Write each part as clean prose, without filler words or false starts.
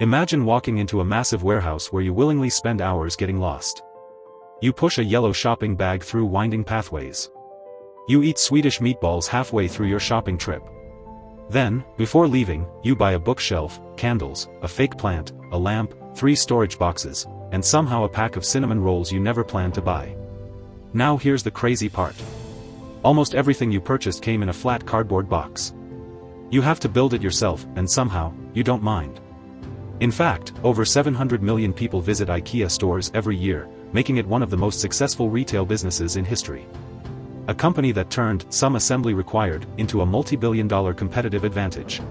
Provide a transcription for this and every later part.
Imagine walking into a massive warehouse where you willingly spend hours getting lost. You push a yellow shopping bag through winding pathways. You eat Swedish meatballs halfway through your shopping trip. Then, before leaving, you buy a bookshelf, candles, a fake plant, a lamp, 3 storage boxes, and somehow a pack of cinnamon rolls you never planned to buy. Now here's the crazy part. Almost everything you purchased came in a flat cardboard box. You have to build it yourself, and somehow, you don't mind. In fact, over 700 million people visit IKEA stores every year, making it one of the most successful retail businesses in history. A company that turned some assembly required into a multi-billion-dollar competitive advantage.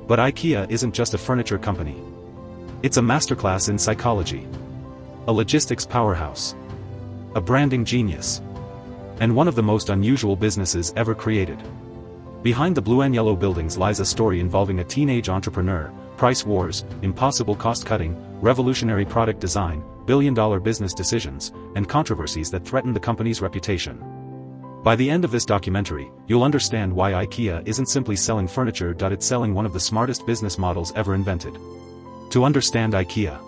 But IKEA isn't just a furniture company. It's a masterclass in psychology. A logistics powerhouse. A branding genius. And one of the most unusual businesses ever created. Behind the blue and yellow buildings lies a story involving a teenage entrepreneur, price wars, impossible cost-cutting, revolutionary product design, billion-dollar business decisions, and controversies that threaten the company's reputation. By the end of this documentary, you'll understand why IKEA isn't simply selling furniture, it's selling one of the smartest business models ever invented. To understand IKEA,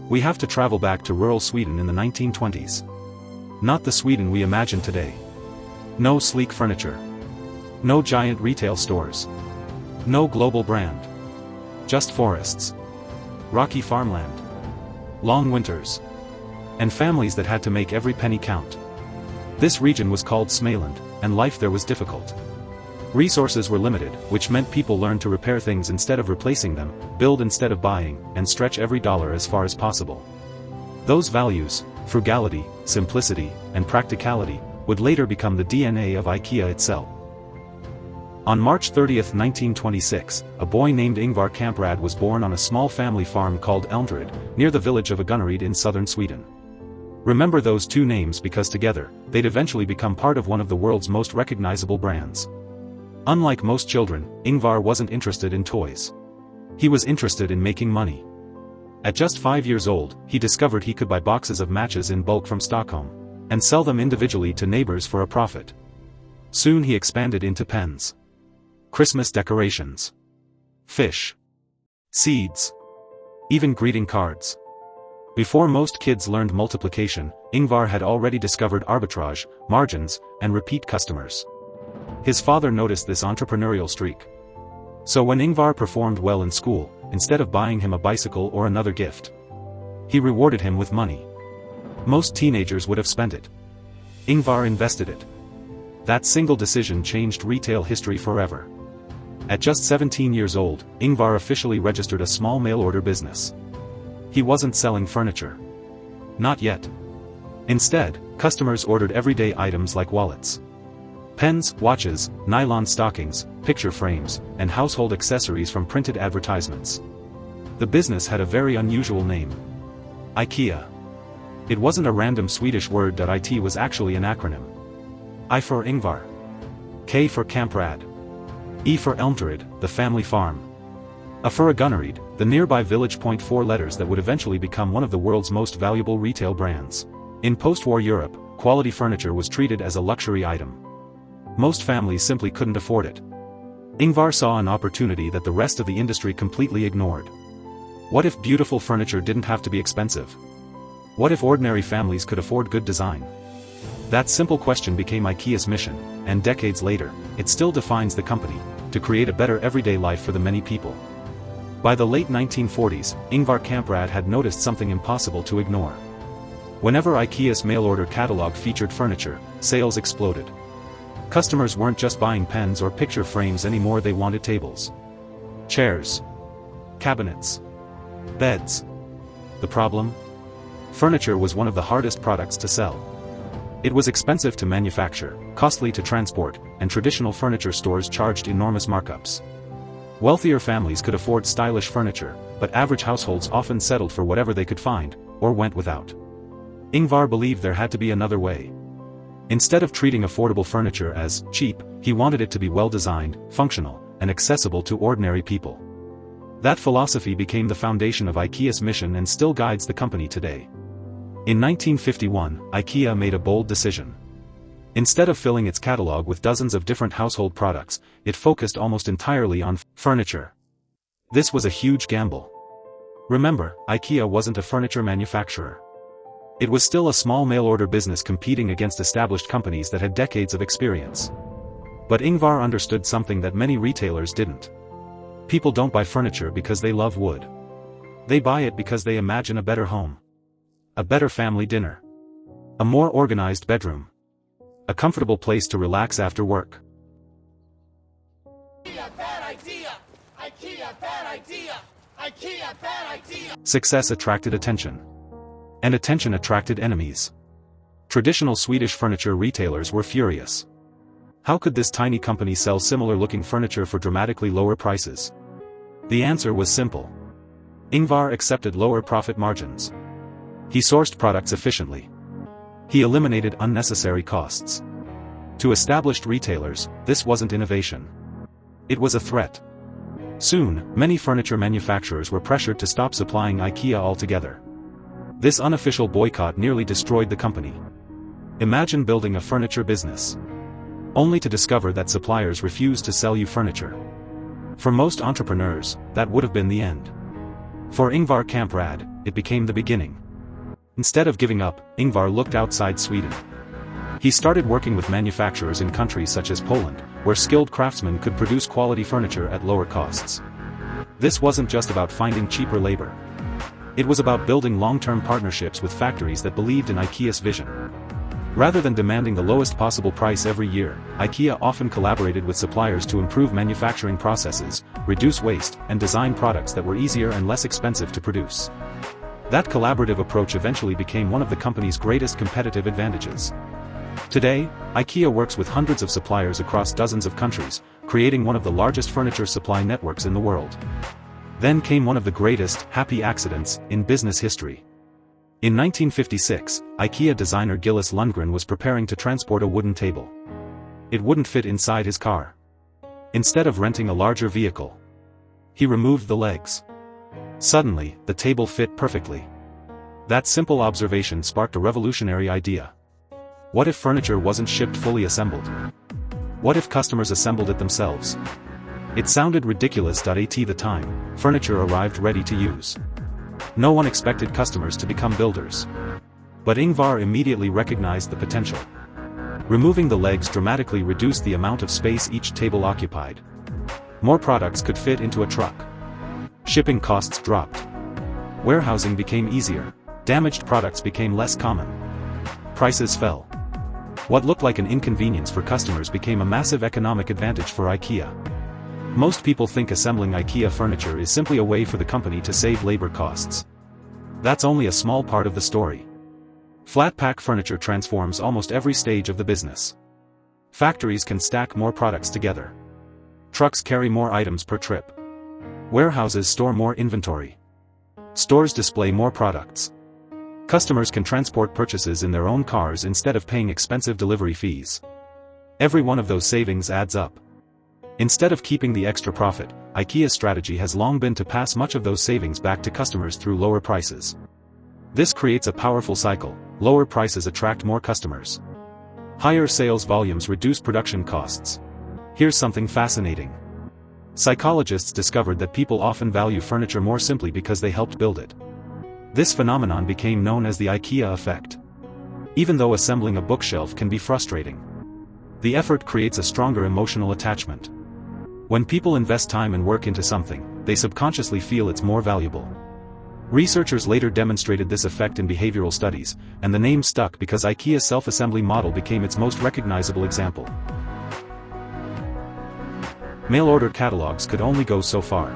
we have to travel back to rural Sweden in the 1920s. Not the Sweden we imagine today. No sleek furniture. No giant retail stores. No global brand. Just forests. Rocky farmland. Long winters. And families that had to make every penny count. This region was called Småland, and life there was difficult. Resources were limited, which meant people learned to repair things instead of replacing them, build instead of buying, and stretch every dollar as far as possible. Those values, frugality, simplicity, and practicality, would later become the DNA of IKEA itself. On March 30, 1926, a boy named Ingvar Kamprad was born on a small family farm called Elmträd, near the village of Agunnaryd in southern Sweden. Remember those two names because together, they'd eventually become part of one of the world's most recognizable brands. Unlike most children, Ingvar wasn't interested in toys. He was interested in making money. At just 5 years old, he discovered he could buy boxes of matches in bulk from Stockholm, and sell them individually to neighbors for a profit. Soon he expanded into pens. Christmas decorations. Fish. Seeds. Even greeting cards. Before most kids learned multiplication, Ingvar had already discovered arbitrage, margins, and repeat customers. His father noticed this entrepreneurial streak. So when Ingvar performed well in school, instead of buying him a bicycle or another gift, he rewarded him with money. Most teenagers would have spent it. Ingvar invested it. That single decision changed retail history forever. At just 17 years old, Ingvar officially registered a small mail-order business. He wasn't selling furniture. Not yet. Instead, customers ordered everyday items like wallets, pens, watches, nylon stockings, picture frames, and household accessories from printed advertisements. The business had a very unusual name. IKEA. It wasn't a random Swedish word. It was actually an acronym. I for Ingvar. K for Kamprad. E for Elmträd, the family farm. A for Agunnaryd, the nearby village. 4 letters that would eventually become one of the world's most valuable retail brands. In post-war Europe, quality furniture was treated as a luxury item. Most families simply couldn't afford it. Ingvar saw an opportunity that the rest of the industry completely ignored. What if beautiful furniture didn't have to be expensive? What if ordinary families could afford good design? That simple question became IKEA's mission, and decades later, it still defines the company, to create a better everyday life for the many people. By the late 1940s, Ingvar Kamprad had noticed something impossible to ignore. Whenever IKEA's mail-order catalog featured furniture, sales exploded. Customers weren't just buying pens or picture frames anymore, they wanted tables, chairs, cabinets, beds. The problem? Furniture was one of the hardest products to sell. It was expensive to manufacture, costly to transport, and traditional furniture stores charged enormous markups. Wealthier families could afford stylish furniture, but average households often settled for whatever they could find, or went without. Ingvar believed there had to be another way. Instead of treating affordable furniture as cheap, he wanted it to be well-designed, functional, and accessible to ordinary people. That philosophy became the foundation of IKEA's mission and still guides the company today. In 1951, IKEA made a bold decision. Instead of filling its catalog with dozens of different household products, it focused almost entirely on furniture. This was a huge gamble. Remember, IKEA wasn't a furniture manufacturer. It was still a small mail-order business competing against established companies that had decades of experience. But Ingvar understood something that many retailers didn't. People don't buy furniture because they love wood. They buy it because they imagine a better home. A better family dinner. A more organized bedroom. A comfortable place to relax after work. IKEA, bad idea! IKEA, bad idea! IKEA, bad idea! Success attracted attention. And attention attracted enemies. Traditional Swedish furniture retailers were furious. How could this tiny company sell similar-looking furniture for dramatically lower prices? The answer was simple. Ingvar accepted lower profit margins. He sourced products efficiently. He eliminated unnecessary costs. To established retailers, this wasn't innovation. It was a threat. Soon, many furniture manufacturers were pressured to stop supplying IKEA altogether. This unofficial boycott nearly destroyed the company. Imagine building a furniture business, only to discover that suppliers refused to sell you furniture. For most entrepreneurs, that would have been the end. For Ingvar Kamprad, it became the beginning. Instead of giving up, Ingvar looked outside Sweden. He started working with manufacturers in countries such as Poland, where skilled craftsmen could produce quality furniture at lower costs. This wasn't just about finding cheaper labor. It was about building long-term partnerships with factories that believed in IKEA's vision. Rather than demanding the lowest possible price every year, IKEA often collaborated with suppliers to improve manufacturing processes, reduce waste, and design products that were easier and less expensive to produce. That collaborative approach eventually became one of the company's greatest competitive advantages. Today, IKEA works with hundreds of suppliers across dozens of countries, creating one of the largest furniture supply networks in the world. Then came one of the greatest happy accidents in business history. In 1956, IKEA designer Gillis Lundgren was preparing to transport a wooden table. It wouldn't fit inside his car. Instead of renting a larger vehicle, he removed the legs. Suddenly, the table fit perfectly. That simple observation sparked a revolutionary idea. What if furniture wasn't shipped fully assembled? What if customers assembled it themselves? It sounded ridiculous. At the time, furniture arrived ready to use. No one expected customers to become builders. But Ingvar immediately recognized the potential. Removing the legs dramatically reduced the amount of space each table occupied. More products could fit into a truck. Shipping costs dropped. Warehousing became easier. Damaged products became less common. Prices fell. What looked like an inconvenience for customers became a massive economic advantage for IKEA. Most people think assembling IKEA furniture is simply a way for the company to save labor costs. That's only a small part of the story. Flat-pack furniture transforms almost every stage of the business. Factories can stack more products together. Trucks carry more items per trip. Warehouses store more inventory. Stores display more products. Customers can transport purchases in their own cars instead of paying expensive delivery fees. Every one of those savings adds up. Instead of keeping the extra profit, IKEA's strategy has long been to pass much of those savings back to customers through lower prices. This creates a powerful cycle. Lower prices attract more customers. Higher sales volumes reduce production costs. Here's something fascinating. Psychologists discovered that people often value furniture more simply because they helped build it. This phenomenon became known as the IKEA Effect. Even though assembling a bookshelf can be frustrating, the effort creates a stronger emotional attachment. When people invest time and work into something, they subconsciously feel it's more valuable. Researchers later demonstrated this effect in behavioral studies, and the name stuck because IKEA's self-assembly model became its most recognizable example. Mail-order catalogs could only go so far.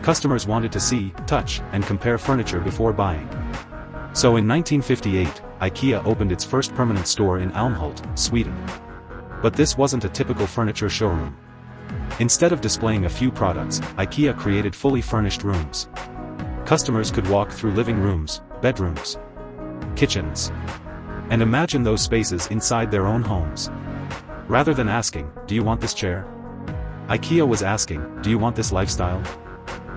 Customers wanted to see, touch, and compare furniture before buying. So in 1958, IKEA opened its first permanent store in Älmhult, Sweden. But this wasn't a typical furniture showroom. Instead of displaying a few products, IKEA created fully furnished rooms. Customers could walk through living rooms, bedrooms, kitchens, and imagine those spaces inside their own homes. Rather than asking, "Do you want this chair?" IKEA was asking, "Do you want this lifestyle?"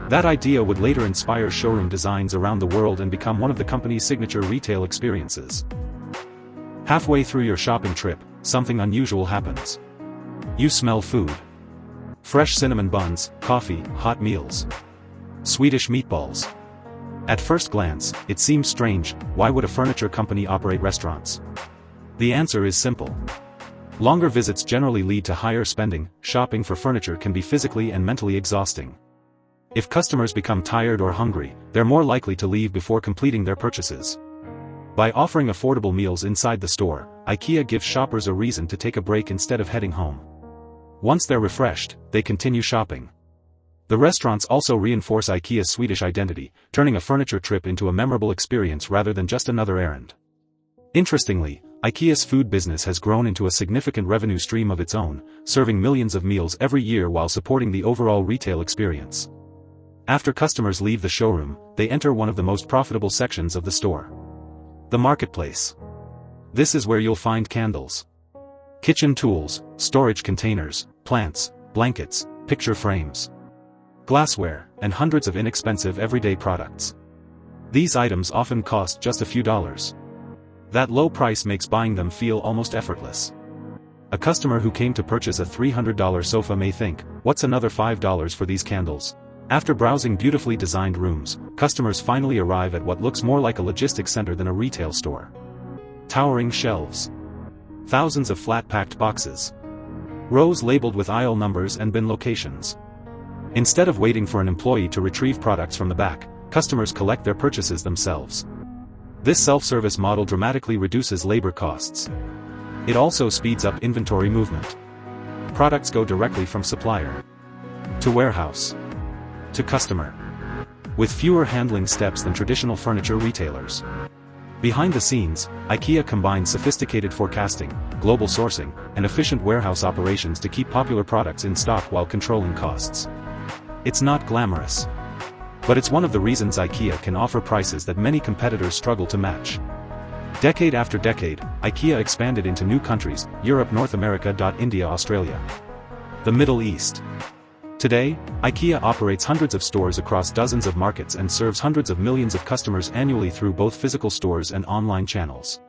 That idea would later inspire showroom designs around the world and become one of the company's signature retail experiences. Halfway through your shopping trip, something unusual happens. You smell food. Fresh cinnamon buns, coffee, hot meals. Swedish meatballs. At first glance, it seems strange, why would a furniture company operate restaurants? The answer is simple. Longer visits generally lead to higher spending. Shopping for furniture can be physically and mentally exhausting. If customers become tired or hungry, they're more likely to leave before completing their purchases. By offering affordable meals inside the store, IKEA gives shoppers a reason to take a break instead of heading home. Once they're refreshed, they continue shopping. The restaurants also reinforce IKEA's Swedish identity, turning a furniture trip into a memorable experience rather than just another errand. Interestingly, IKEA's food business has grown into a significant revenue stream of its own, serving millions of meals every year while supporting the overall retail experience. After customers leave the showroom, they enter one of the most profitable sections of the store. The marketplace. This is where you'll find candles, kitchen tools, storage containers, plants, blankets, picture frames, glassware, and hundreds of inexpensive everyday products. These items often cost just a few dollars. That low price makes buying them feel almost effortless. A customer who came to purchase a $300 sofa may think, what's another $5 for these candles? After browsing beautifully designed rooms, customers finally arrive at what looks more like a logistics center than a retail store. Towering shelves. Thousands of flat-packed boxes. Rows labeled with aisle numbers and bin locations. Instead of waiting for an employee to retrieve products from the back, customers collect their purchases themselves. This self-service model dramatically reduces labor costs. It also speeds up inventory movement. Products go directly from supplier to warehouse to customer, with fewer handling steps than traditional furniture retailers. Behind the scenes, IKEA combines sophisticated forecasting, global sourcing, and efficient warehouse operations to keep popular products in stock while controlling costs. It's not glamorous, but it's one of the reasons IKEA can offer prices that many competitors struggle to match. Decade after decade, IKEA expanded into new countries: Europe, North America, India, Australia, the Middle East. Today, IKEA operates hundreds of stores across dozens of markets and serves hundreds of millions of customers annually through both physical stores and online channels.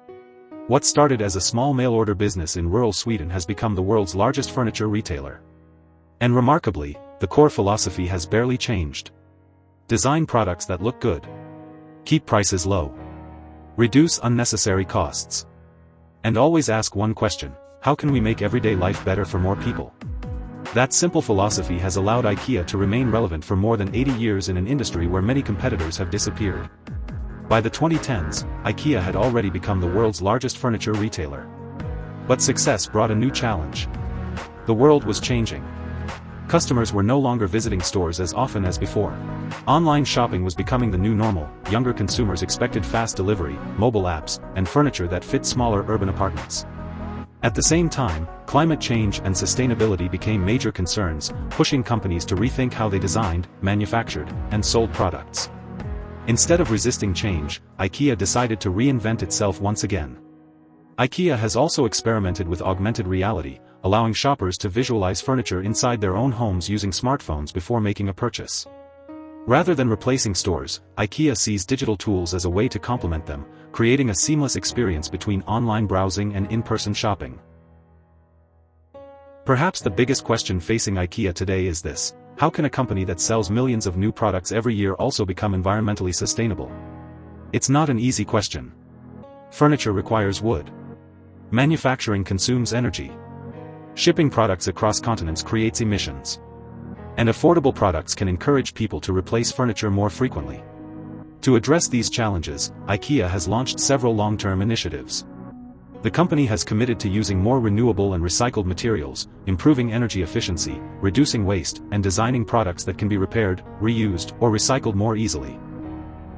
What started as a small mail-order business in rural Sweden has become the world's largest furniture retailer. And remarkably, the core philosophy has barely changed. Design products that look good. Keep prices low. Reduce unnecessary costs. And always ask one question: how can we make everyday life better for more people? That simple philosophy has allowed IKEA to remain relevant for more than 80 years in an industry where many competitors have disappeared. By the 2010s, IKEA had already become the world's largest furniture retailer. But success brought a new challenge. The world was changing. Customers were no longer visiting stores as often as before. Online shopping was becoming the new normal. Younger consumers expected fast delivery, mobile apps, and furniture that fit smaller urban apartments. At the same time, climate change and sustainability became major concerns, pushing companies to rethink how they designed, manufactured, and sold products. Instead of resisting change, IKEA decided to reinvent itself once again. IKEA has also experimented with augmented reality, allowing shoppers to visualize furniture inside their own homes using smartphones before making a purchase. Rather than replacing stores, IKEA sees digital tools as a way to complement them, creating a seamless experience between online browsing and in-person shopping. Perhaps the biggest question facing IKEA today is this: how can a company that sells millions of new products every year also become environmentally sustainable? It's not an easy question. Furniture requires wood. Manufacturing consumes energy. Shipping products across continents creates emissions. And affordable products can encourage people to replace furniture more frequently. To address these challenges, IKEA has launched several long-term initiatives. The company has committed to using more renewable and recycled materials, improving energy efficiency, reducing waste, and designing products that can be repaired, reused, or recycled more easily.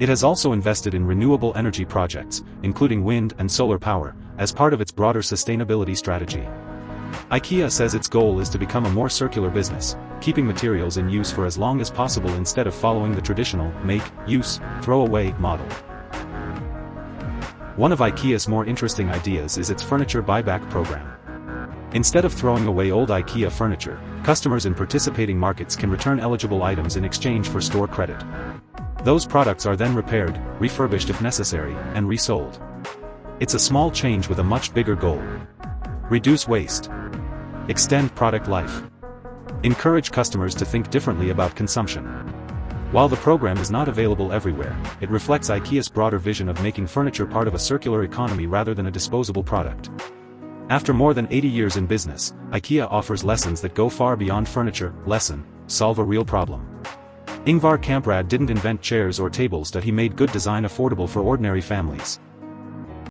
It has also invested in renewable energy projects, including wind and solar power, as part of its broader sustainability strategy. IKEA says its goal is to become a more circular business, keeping materials in use for as long as possible instead of following the traditional make, use, throw away model. One of IKEA's more interesting ideas is its furniture buyback program. Instead of throwing away old IKEA furniture, customers in participating markets can return eligible items in exchange for store credit. Those products are then repaired, refurbished if necessary, and resold. It's a small change with a much bigger goal. Reduce waste. Extend product life. Encourage customers to think differently about consumption. While the program is not available everywhere, it reflects IKEA's broader vision of making furniture part of a circular economy rather than a disposable product. After more than 80 years in business, IKEA offers lessons that go far beyond furniture. Lesson: solve a real problem. Ingvar Kamprad didn't invent chairs or tables, that he made good design affordable for ordinary families.